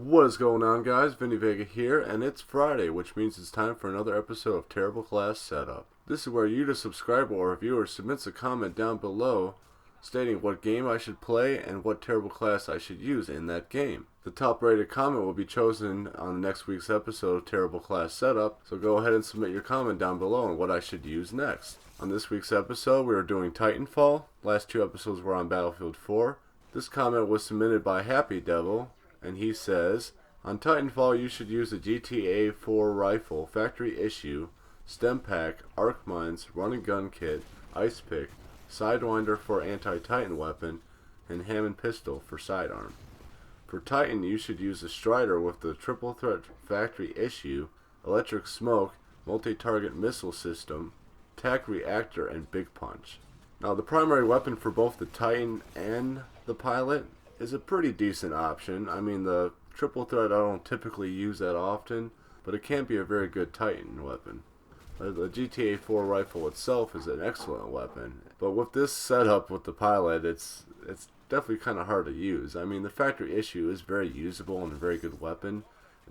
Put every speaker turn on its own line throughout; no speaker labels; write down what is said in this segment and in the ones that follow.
What is going on, guys? Vinny Vega here, and it's Friday, which means it's time for another episode of Terrible Class Setup. This is where you, the subscriber or viewer, submits a comment down below stating what game I should play and what terrible class I should use in that game. The top rated comment will be chosen on next week's episode of Terrible Class Setup, so go ahead and submit your comment down below on what I should use next. On this week's episode, we are doing Titanfall. Last two episodes were on Battlefield 4. This comment was submitted by Happy Devil, and he says, on Titanfall you should use a G2A4 rifle, factory issue, stem pack, arc mines, run and gun kit, ice pick, sidewinder for anti-Titan weapon, and Hammond pistol for sidearm. For Titan you should use a Strider with the triple threat factory issue, electric smoke, multi-target missile system, tac reactor, and big punch. Now the primary weapon for both the Titan and the pilot is a pretty decent option. I mean, the triple threat I don't typically use that often, but it can be a very good Titan weapon. The GTA4 rifle itself is an excellent weapon, but with this setup with the pilot, it's definitely kind of hard to use. I mean, the factory issue is very usable and a very good weapon,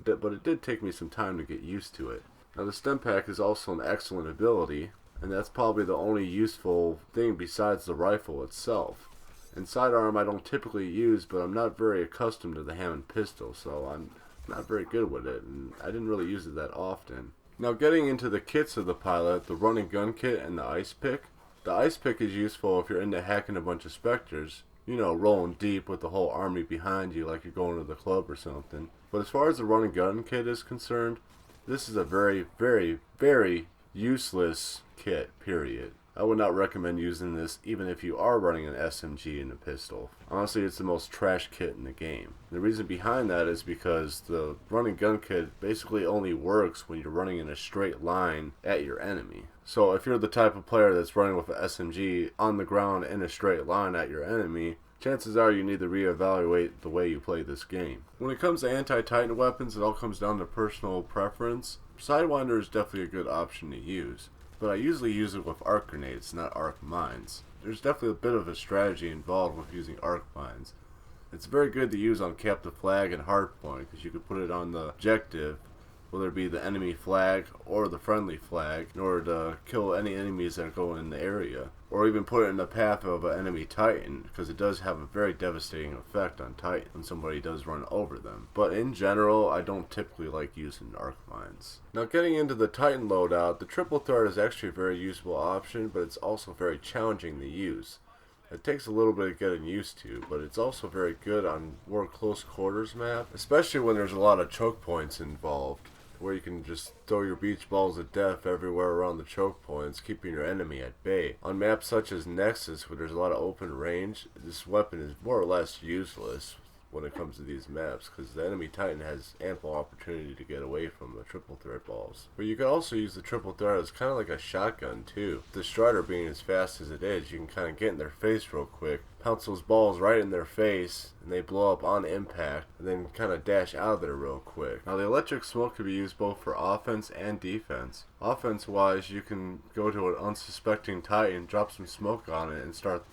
but it did take me some time to get used to it. Now the stem pack is also an excellent ability, and that's probably the only useful thing besides the rifle itself. And sidearm I don't typically use, but I'm not very accustomed to the Hammond pistol, so I'm not very good with it, and I didn't really use it that often. Now getting into the kits of the pilot, the run and gun kit and the ice pick. The ice pick is useful if you're into hacking a bunch of specters, you know, rolling deep with the whole army behind you like you're going to the club or something. But as far as the run and gun kit is concerned, this is a very, very, very useless kit, period. I would not recommend using this even if you are running an SMG and a pistol. Honestly, it's the most trash kit in the game. The reason behind that is because the run and gun kit basically only works when you're running in a straight line at your enemy. So if you're the type of player that's running with an SMG on the ground in a straight line at your enemy, chances are you need to reevaluate the way you play this game. When it comes to anti-Titan weapons, it all comes down to personal preference. Sidewinder is definitely a good option to use, but I usually use it with arc grenades, not arc mines. There's definitely a bit of a strategy involved with using arc mines. It's very good to use on captive flag and hardpoint because you can put it on the objective, whether it be the enemy flag or the friendly flag, in order to kill any enemies that go in the area. Or even put it in the path of an enemy Titan, because it does have a very devastating effect on Titan when somebody does run over them. But in general, I don't typically like using arc mines. Now getting into the Titan loadout, the triple threat is actually a very useful option, but it's also very challenging to use. It takes a little bit of getting used to, but it's also very good on more close quarters map, especially when there's a lot of choke points involved, where you can just throw your beach balls of death everywhere around the choke points, keeping your enemy at bay. On maps such as Nexus, where there's a lot of open range, this weapon is more or less useless when it comes to these maps, because the enemy Titan has ample opportunity to get away from the triple threat balls. But you can also use the triple threat as kind of like a shotgun too. The Strider being as fast as it is, you can kind of get in their face real quick, pounce those balls right in their face, and they blow up on impact, and then kind of dash out of there real quick. Now the electric smoke can be used both for offense and defense. Offense wise, you can go to an unsuspecting Titan, drop some smoke on it, and start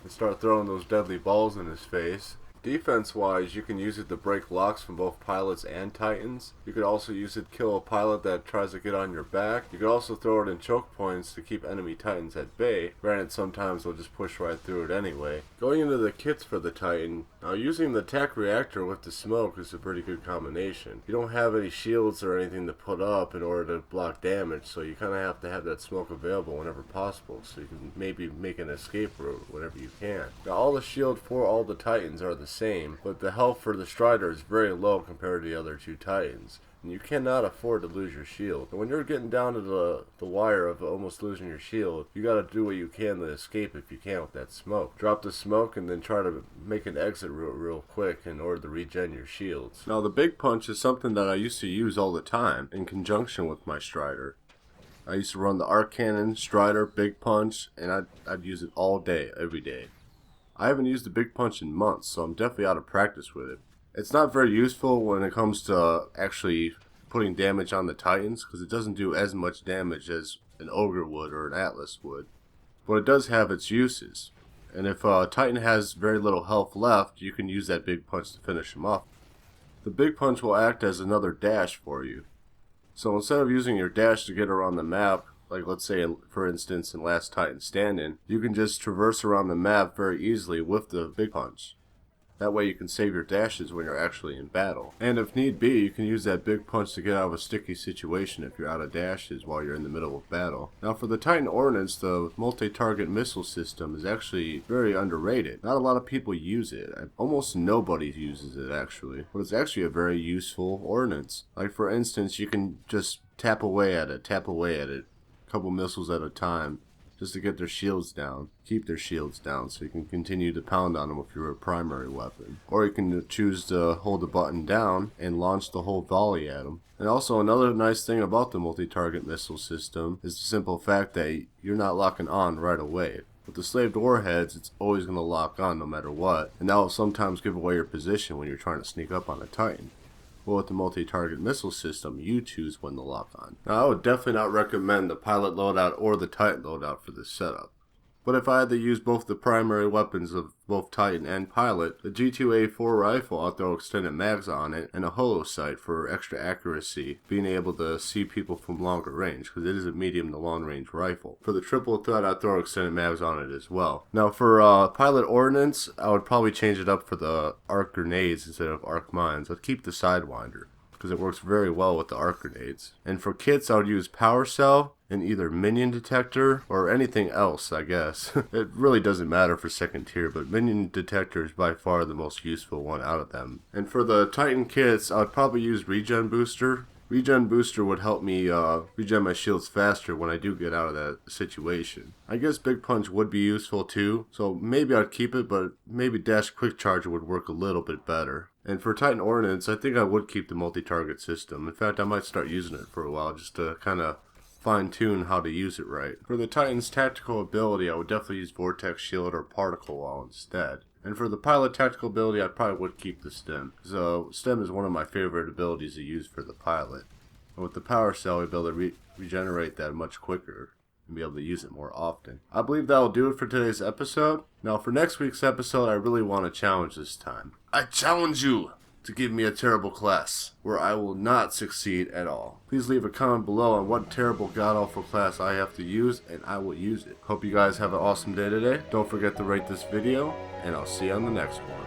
throwing those deadly balls in his face. Defense-wise, you can use it to break locks from both pilots and Titans. You could also use it to kill a pilot that tries to get on your back. You could also throw it in choke points to keep enemy Titans at bay. Granted, sometimes they'll just push right through it anyway. Going into the kits for the Titan, now using the tac reactor with the smoke is a pretty good combination. You don't have any shields or anything to put up in order to block damage, so you kind of have to have that smoke available whenever possible, so you can maybe make an escape route whenever you can. Now all the shield for all the Titans are the same, but the health for the Strider is very low compared to the other two Titans, and you cannot afford to lose your shield. And when you're getting down to the wire of almost losing your shield, you gotta do what you can to escape if you can with that smoke. Drop the smoke and then try to make an exit route real quick in order to regen your shields. Now the big punch is something that I used to use all the time in conjunction with my Strider. I used to run the arc cannon, Strider, big punch, and I'd use it all day, every day. I haven't used the big punch in months, so I'm definitely out of practice with it. It's not very useful when it comes to actually putting damage on the Titans, because it doesn't do as much damage as an Ogre would or an Atlas would. But it does have its uses. And if a Titan has very little health left, you can use that big punch to finish him off. The big punch will act as another dash for you. So instead of using your dash to get around the map, like let's say for instance in Last Titan Standing, you can just traverse around the map very easily with the big punch. That way you can save your dashes when you're actually in battle. And if need be, you can use that big punch to get out of a sticky situation if you're out of dashes while you're in the middle of battle. Now for the Titan Ordnance, the multi-target missile system is actually very underrated. Not a lot of people use it. Almost nobody uses it actually. But it's actually a very useful ordnance. Like for instance, you can just tap away at it, a couple missiles at a time, just to get their shields down, keep their shields down, so you can continue to pound on them with your primary weapon. Or you can choose to hold the button down and launch the whole volley at them. And also another nice thing about the multi-target missile system is the simple fact that you're not locking on right away. With the slaved warheads, it's always going to lock on no matter what, and that will sometimes give away your position when you're trying to sneak up on a Titan. Well, with the multi-target missile system, you choose when to lock on. Now, I would definitely not recommend the pilot loadout or the Titan loadout for this setup. But if I had to use both the primary weapons of both Titan and pilot, the G2A4 rifle, I'll throw extended mags on it, and a holo sight for extra accuracy, being able to see people from longer range, because it is a medium to long range rifle. For the triple threat, I'd throw extended mags on it as well. Now for pilot ordnance, I would probably change it up for the arc grenades instead of arc mines. I'd keep the Sidewinder, because it works very well with the arc grenades. And for kits, I would use Power Cell and either Minion Detector or anything else, I guess. It really doesn't matter for second tier, but Minion Detector is by far the most useful one out of them. And for the Titan kits, I would probably use Regen Booster. Regen Booster would help me regen my shields faster when I do get out of that situation. I guess Big Punch would be useful too, so maybe I'd keep it, but maybe Dash Quick Charger would work a little bit better. And for Titan Ordnance, I think I would keep the multi-target system. In fact, I might start using it for a while just to kind of fine-tune how to use it right. For the Titan's tactical ability, I would definitely use Vortex Shield or Particle Wall instead. And for the pilot tactical ability, I probably would keep the stem. So stem is one of my favorite abilities to use for the pilot. And with the power cell, we'll be able to regenerate that much quicker and be able to use it more often. I believe that will do it for today's episode. Now for next week's episode, I really want a challenge this time. I challenge you to give me a terrible class where I will not succeed at all. Please leave a comment below on what terrible god-awful class I have to use, and I will use it. Hope you guys have an awesome day today. Don't forget to rate this video, and I'll see you on the next one.